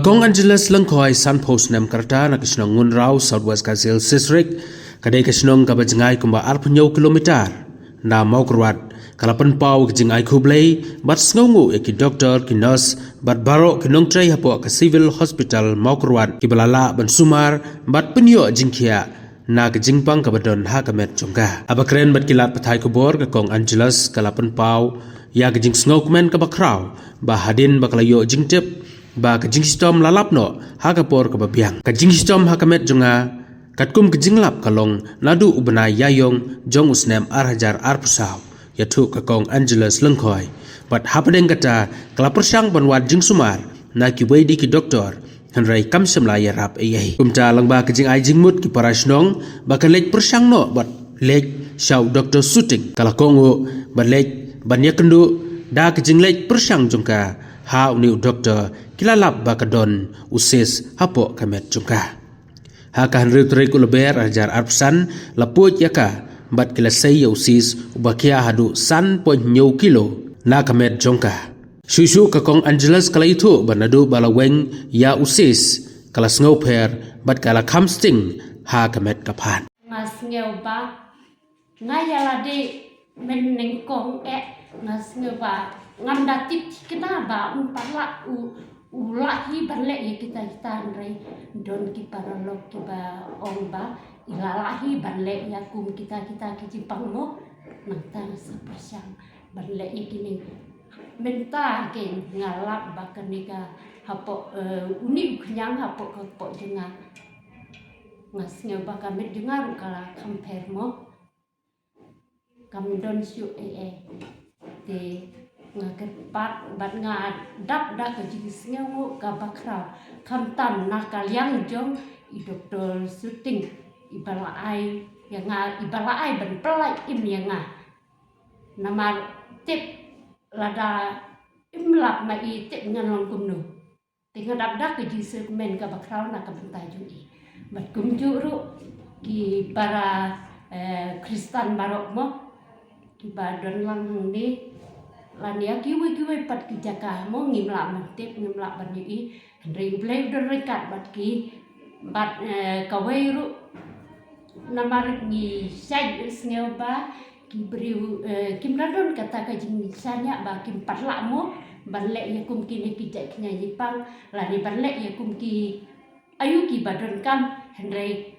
Kong Angeles Langkoi Sun Post Nem Karta na kisnong ngunraw Southwest Kasil Sisrik kadai kisnong kabajengay kumba 40 kilometer na maukrwat kalapan pau kijingay kublay bat sngongu ki doktor ki nurse bat baro ki nongtray hapo ka civil hospital maukrwat ki balala ban sumar bat penyo jingkia na kijingpang kabadon ha kamet jongga abakren bat kilat patay kubor ka Kong Angeles kalapan pau ya kijing snokmen kabakraw ba hadin baklayo jingtip ba kajing sistem lalap no hakapor kababiang kajing sistem hakamet jonga katkum kajing lap kalong nadu ubna yayong jong usnem arhajar arpusaw yatu ka Kong Angeles Langkoi bat hapadeng kata kalapersang banwat jing sumar na ki wedi ki doktor hanrai kamsem la yarap ai kumta langba kajing ai jingmut ki parasnong ba kalek persang no bat lek shaw doktor shooting kalakongo bat lek banya kendu da kajing lek persang jongka ha uniu doktor kilalap bakadon usis hapo kamet jungka ha kan rutrik uleber ajar arpsan laput yaka bat kilasai usis ubakia hadu san point nyo kilo na kamet jungka susu ka Kong Angeles kala itu banadu balaweng ya usis kala sngoper bat kala kamsting ha kamet kapan ngas ngeu ba ngayalade menengkong ngas ngeu ba ngandatip kenapa umpala ulahi balek ya kita nrai don ki paralog ki ba omba ilalahi balek ya kum kita kijipang mo nangtang sapasyang balek ya kini menta ken ngalap bakanika hapo uni kenyang hapo jenga ngas ngeu bakamet jenga kala compare mo kam don su te ngakepat bat ngadap dah kejisnya wo kabakra kamtam nakaliang jong I doktor shooting ibala ai yang ibala ai ban pelai im yang nama tip lada imlap ma I tip ngalong kumnu tinggal dap dah kejis men kabakra nakabentai jui bat kumjuru ki para Kristen barok mo ki badon lang ni lania kiwi pat ki jaka mo ngimla mantip ngimla bani ring blade don rekat bat ki bat kawai ru namar ni sai sneu ba ki briu kim radon kata ka jing sanya ba kim patla mo balle ya kum ki ki jak nya jipang lani balle ya kum ki ayu ki badon kam hendrai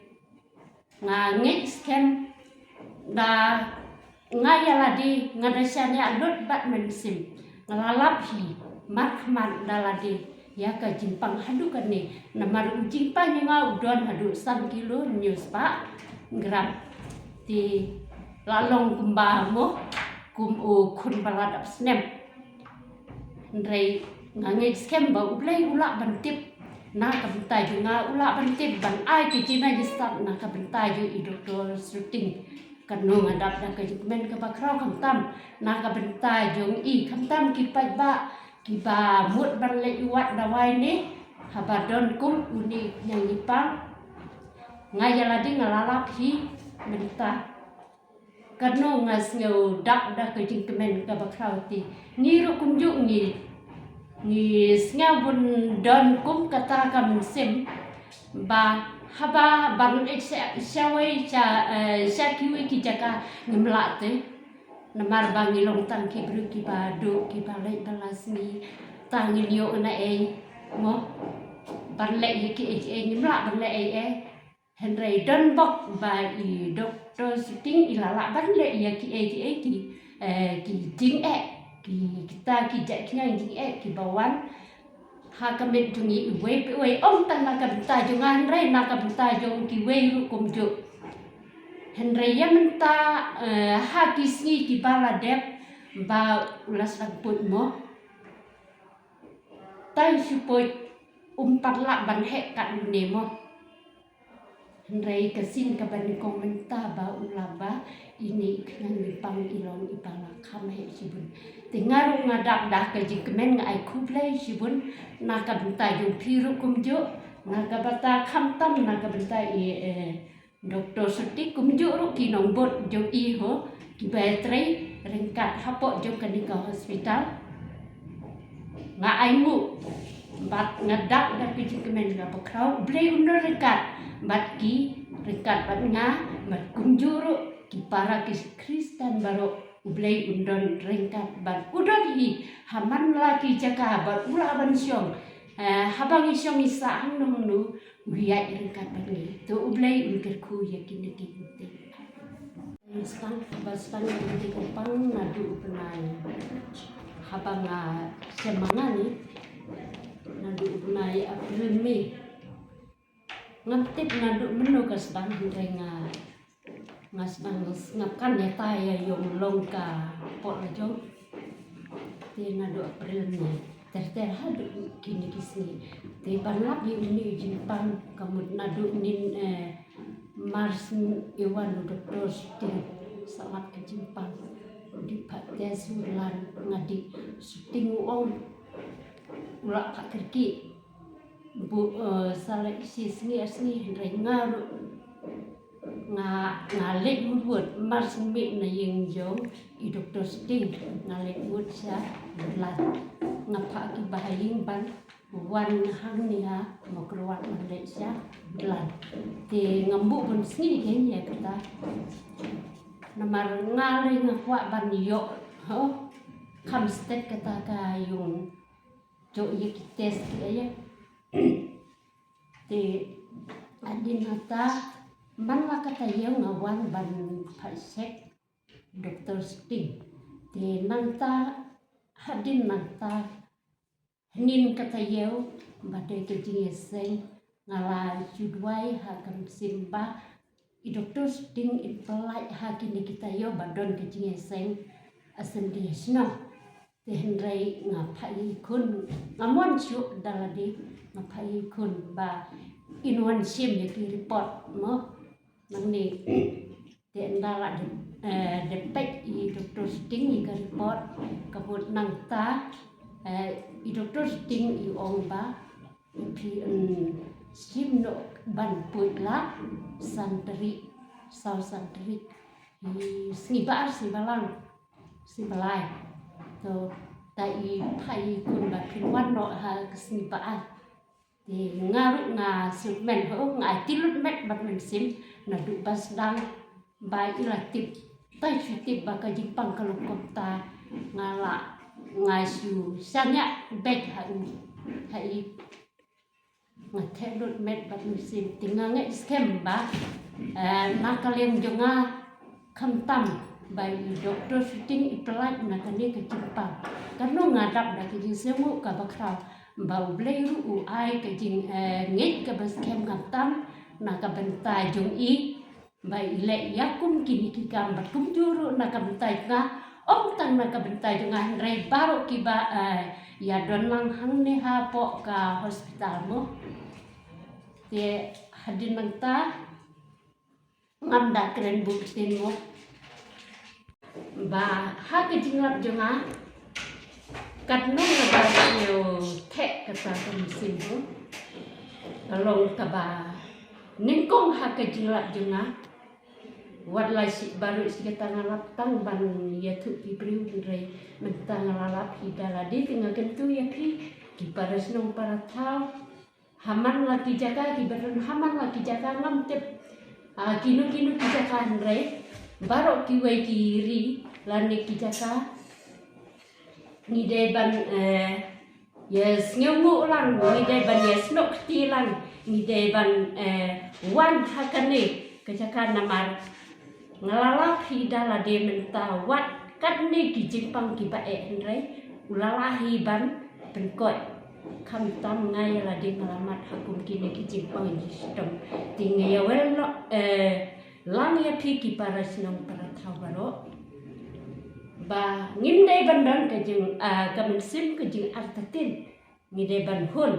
ngangek scam da ngayaladi ngadasanya lot bat mensim ngalalap hi markman daladi ya ka jimpang hadu kan ni namar jimpang nga udon hadu 1 kilo news pa gram ti lalong kumba mo kum kun baladap snem ndrei ngange scam ba ublai ula bantip na ka bentai nga ula bantip ban ai ki jina jistat na ka bentai ju I doktor shooting kanong adap na kajikmen kabakraw kamtam na kabentai jong I kamtam kipat ba kiba mut barle iwat dawai ni habadon kum uni yang ipang ngayaladi ngalalap hi benta kanong ngas ngeu dap da kajikmen kabakraw ti ngiru kumju ni snga bun don kum kata kam sim ba haba barun syawai sya kiwi ki jaka ngimla te namar bangi long tang ki bru ki badu ki balai balasmi tangil yo na mo barle ki ngimla barle henry don bok ba I doktor shooting ilala barle ya ki jing ki kita ki jaknya jing ki bawan ha kamet jungi we om tan na kabta jungan re na kabta jong ki we ru kumju henry ya menta ha kisni ki bala dep ba ulas put mo tai supoi patla ban he kat ne mo henry kasin ka ban komenta ba ulaba ini knan pang ilong ibala kame sibun tingaru ngadap dah kejikmen ngai kublai sibun naka bentai jung piru kumju naka bata kamtam naka bentai doktor setik kumju ru kinong bot jung I ho ki baterai ringkat hapok jung kanika hospital ngai mu bat ngadak dak ki kemen ga pakrau blei undor rekat bat ki rekat bat nga bat kunjuru ki para ki Kristen baro blei undon rekat bat udon hi haman laki jaka bat ula ban syong habang isyong isa hang nu wiya rekat bat ni to blei ungker ku yakin yakin sekarang baskan di Kupang nadu penai habang semangat ni nadu penai April Mei ngantip nadu menu kasbang renga ngasbang ngakan ya taya yung longka pot lejong ti nadu April Mei ter hadu kini kisni ti panlap ini jimpang kamu nadu nin Mars Iwan Dr. Sting salat ke Jimpang di Patya Sulan ngadi syuting uang ulak pak kerki bu salah isi sengi ngaru ngalik buat Mars mik na yang jong i Dr. Sting ngalik buat siya belat ngapa ki bahaying ban wan hang ni mau keluar Malaysia belan di ngembuk pun sini kayaknya kata nomor ngalih ngakwa ban yok kamstek kata kayung jok ye kites kaya di adin hata man la kata yang ngawan ban pasek Dr. Sting di nanta hadin nanta nin kata yau badai kejing eseng ngala judwai hakam simba i Dr. Sting i pelai hakini kita yau badon kejing eseng asen di sno tehenrai ngapai kun ngamon syuk daladi ngapai kun ba inwan sim ya ki report mo mangni te ndala de pek i Dr. Sting i ka report kabut nangta i Dr. Sting i ong ba pi sim no ban puitla santri sau santri i sibalang sibalai to tai pai kun ba pinwan no ha kesnibaan di ngaru nga silmen ho nga tilut met bat men sim na du bas dang bai ilatip tai chutip ba ka Jepang kalau kota ngala ngasu sanya bek hai ngatelut met bat musim tinggal nge skem ba nakalem jonga kamtam by Dr. Sting ipelai nakani ke Jepang karena ngadap dah ke semu ka bakra bau blei ru ai ke jing ngit ke baskem kamtam naka bentai jong i by le yakum kini kikam batum juru naka bentai nga om tang naka bentai jong rei baru kiba ya don lang hang ne ha po ka hospital mo te hadin mangta ngamda keren buktin mo ba ha ke jingat jonga kat no na ba yo tek kata musim ho kalong ka ba ningkong ha ke jingat jonga wat lai si baru si kita ngalap tang ban ya tu pi priu rei mentang ngalap hidala di tinggal kentu ya pi ki paras nong para tau haman lagi jaga ki badan haman lagi jaga ngam tep kinu ki jaga rei baru kiwai kiri lani kijaka ni deban yes ngemu lang ni deban yes nok tilang ni deban wan hakane kijaka namar ngalalap hidala de menta wat kat ni ki Jepang ki ba henrai ulalahi ban penkot kam tam ngai la de ngalamat hakum kini ki Jepang di sistem tinggal ya wel no lang ya piki para sinong para tawaro ba ngimdai bandan kajeng kamen kajeng artatin ngidai ban hun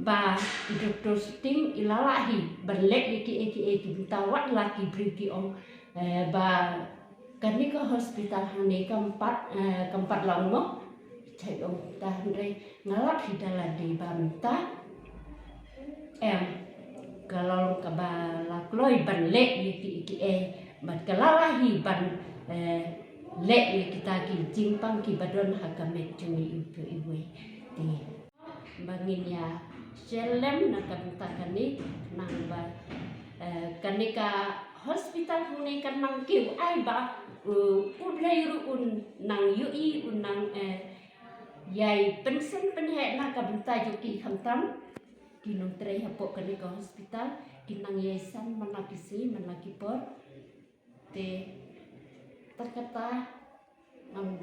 ba Dr. Sting ilalahi berlek eki bitawat laki briki ong ba kani ke hospital hani keempat lang mo cai ong tahan ngalap hidala di banta kalau kabala kloi ban lek iki bat kalalahi ban lek kita ki Jepang ki badon hakamet cumi ibu ibu ti bangin ya selem na kabenta kani nang ba kanika hospital hune kan nang kiu ai ba ulai ruun nang yui unang yai pensen penhe na kabenta joki khantam kinong trei hapok kanika hospital kinang yayasan manakisi manakipor te terkata nang